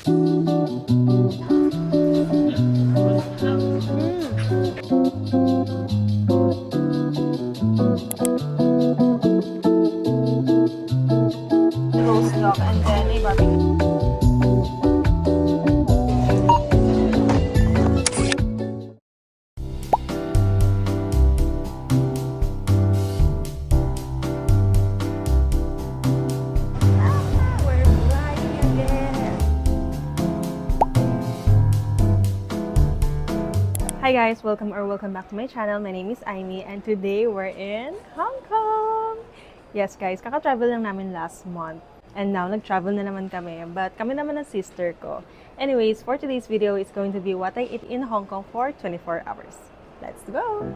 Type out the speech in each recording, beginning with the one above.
Roast dog and then a barbecue. Hi guys, welcome back to my channel. My name is Aimee and today we're in Hong Kong. Yes guys, kaka-travel lang namin last month and now nag-travel na naman kami, but kami naman ng sister ko. Anyways, for today's video, it's going to be what I eat in Hong Kong for 24 hours. Let's go!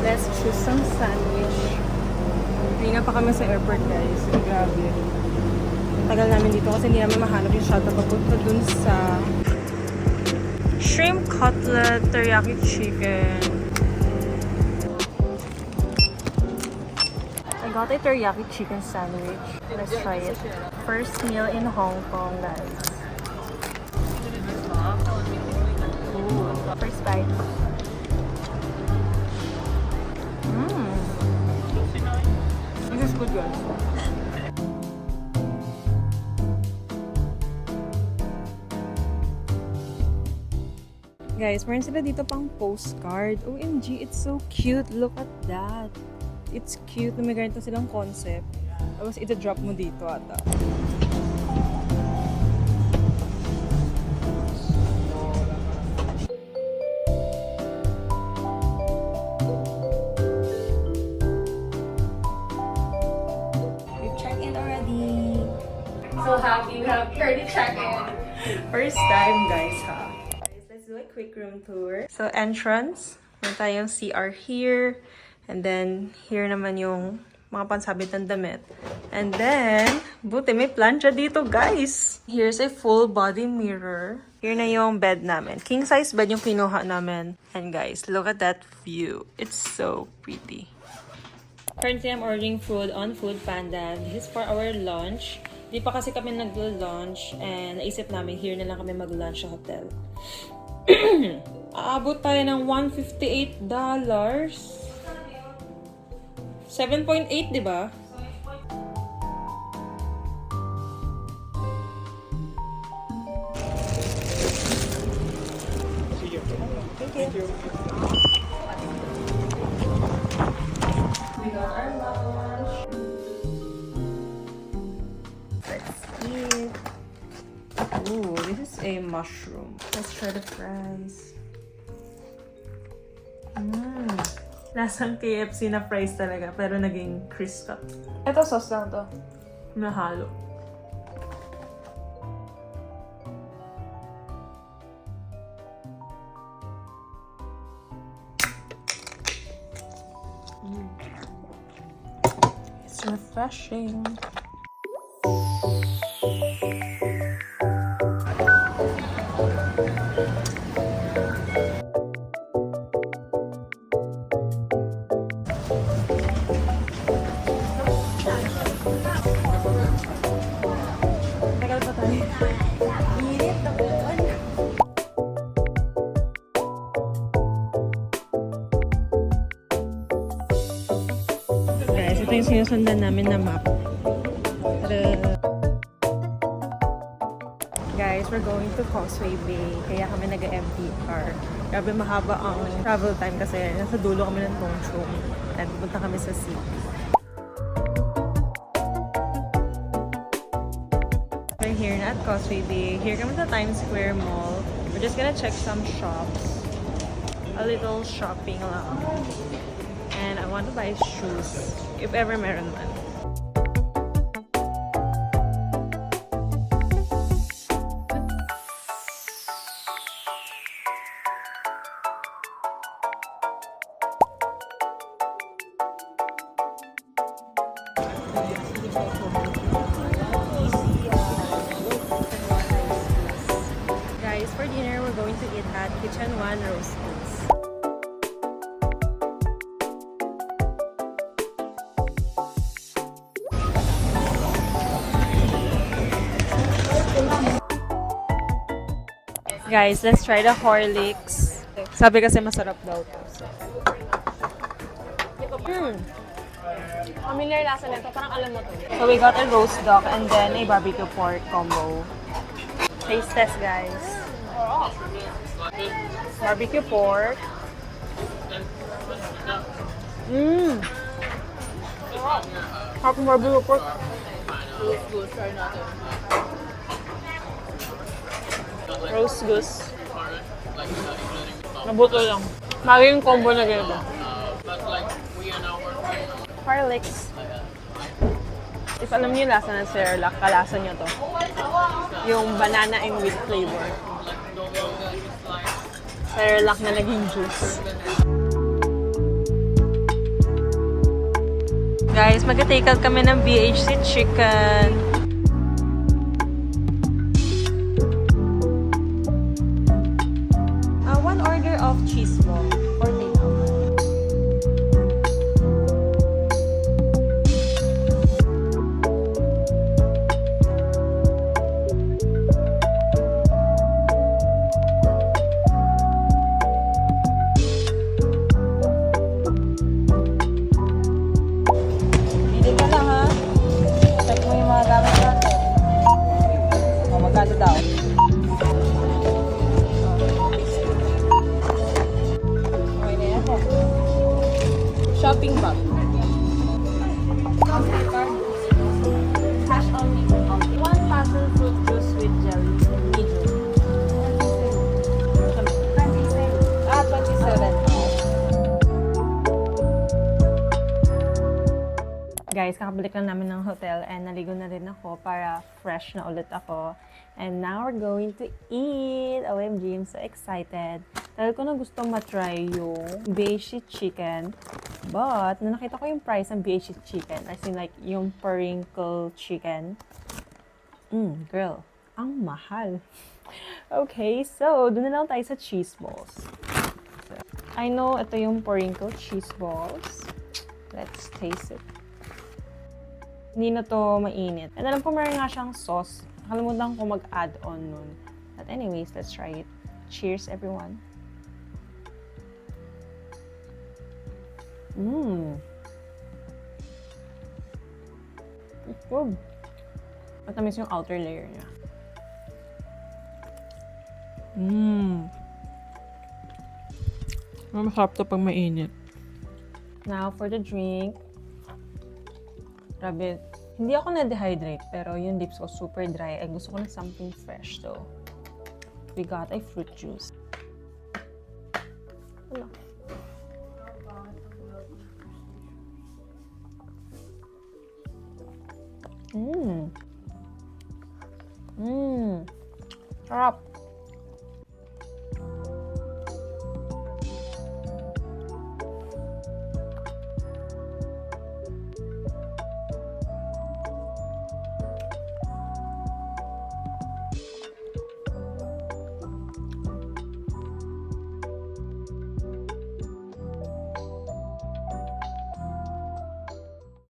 Let's choose some sandwich. Kanina pa kami sa airport guys, grabe. Tagal namin dito kasi hindi namin mahanap yung shuttle papunta dun sa shrimp cutlet, teriyaki chicken. I got a teriyaki chicken sandwich. Let's try it. First meal in Hong Kong, guys. Ooh, first bite. This is good, guys. Guys, meron sila dito pang postcard. OMG, it's so cute. Look at that. It's cute na may ganito silang concept. Tapos ita-drop mo dito ata. We've checked in already. So happy we have already checked in. First time, guys, ha? Let's do a quick room tour. So, entrance. Meron tayong CR here. And then, here naman yung mga pansabit ng damit. And then, buti may plancha dito, guys. Here's a full body mirror. Here na yung bed namin. King size bed yung kinuha namin. And guys, look at that view. It's so pretty. Currently, I'm ordering food on Food Panda. This is for our lunch. Di pa kasi kami nag-lunch and naisip namin here na lang kami mag-lunch sa hotel. Aabot tayo ng $158. 7.8, di ba? Thank you. We got our lunch. Let's eat. Ooh, this is a mushroom. Let's try the fries. Lasang KFC na fries talaga, pero naging crisp. Ito sauce lang to. Nahalo. It's refreshing. Guys, ito yung sinusundan namin na map. Tada! Guys, we're going to Causeway Bay. Kaya kami nag-MTR. Grabe mahaba ang travel time kasi nasa dulo kami ng Tung Chung. At pupunta kami sa city. We're here na at Causeway Bay. Here kami sa Times Square Mall. We're just gonna check some shops. A little shopping lang. And I want to buy shoes. If ever meron man. Guys, for dinner, we're going to eat at Kitchen One Roasties. Guys, let's try the Horlicks. Sabi kasi masarap daw to. So. Familiar lasa nito, parang alam mo to. So we got a roast duck and then a barbecue pork combo. Taste test, guys. Barbecue pork. Harap ng barbecue pork. Roast goose. Nabuto lang. Lagi yung combo na ganito. Horlicks. If alam niyo yung lasa ng Cerelac, kalasa niyo to. Yung banana and wheat flavor. Cerelac na naging juice. Guys, mag-take out kami ng BHC chicken. One order of cheese ball for takeout. Hindi ka lang ha. Check mo yung mga gamit natin. O, magkano daw? Okay na yan po. Shopping bag. Cash only. 1 passion fruit juice with jelly. Medium. 27. Guys, kakabalik lang namin ng hotel and naligo na rin ako para fresh na ulit ako. And now we're going to eat! OMG, I'm so excited. Dahil ko na gusto matry yung BHC chicken. But, nung nakita ko yung price ng BHC chicken, as in like yung perinkle chicken, girl, ang mahal. Okay, so, doon na lang tayo sa cheese balls. So, I know ito yung perinkle cheese balls. Let's taste it. Hindi na to mainit. And alam ko meron nga siyang sauce. Nakalimutan ko mag-add on nun. But anyways, let's try it. Cheers, everyone. It's good. Matamis yung outer layer niya. Masarap to pag mainit. Now, for the drink. Grabe. Hindi ako na-dehydrate, pero yung lips ko super dry. Ay, gusto ko na something fresh, so we got a fruit juice. Wala.